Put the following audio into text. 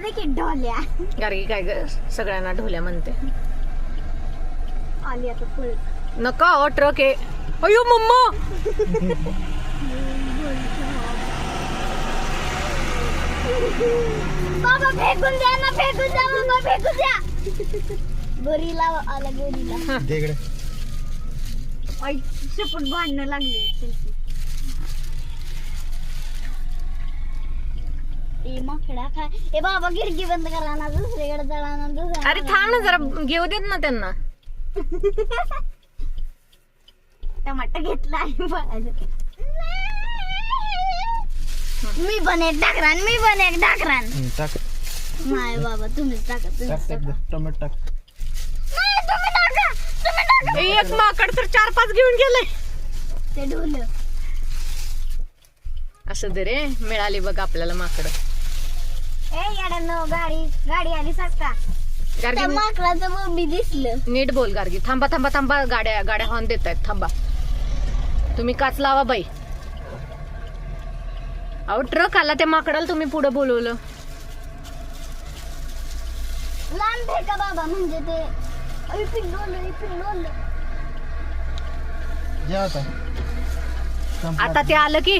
दे की ढोल्या. गार्गी काय ग सगळ्यांना ढोल्या म्हणते. आली आता पुढे. नका हो ट्रक आहे. अयो मम्मा. बाबा फेकून द्या ना, फेकून द्या बाबा, फेकून द्या. गोरीला आला, गोरीला. तिकडे आई शेपूट भांडणं लागली. ए माकडा काय. ए बाबा गिरकी बंद करा ना, दुसरीकडे चढा ना, दुसऱ्या. अरे थांब ना जरा घेऊ देत ना त्यांना. टमाटर घेतला आणि पळालं. मी पण एक टाकरान, मी पण एक टाकरान. टाक नाही बाबा तुम्हीच टाका, तुम्हीच टाक टाका. टोमॅटो टाक. नाही, तुम्ही टाका, तुम्ही टाका. एक माकड तर 4-5 घेऊन गेले. ते ढोलं. असं दे रे, मिळाली बघ आपल्याला माकड. ए याड्यानो, गाडी आली सस्ता. त्या गार्गी माकडाचं मम्मी दिसलं. नीट बोल गार्गी. थांबा थांबा थांबा, गाड्या हॉर्न देत आहेत. थांबा तुम्ही, काच लावा बाई. अहो ट्रक आला, त्या माकडाला तुम्ही पुढे बोलवलं. लांब फेका बाबा, म्हणजे ते जा आता. आता ते आलं की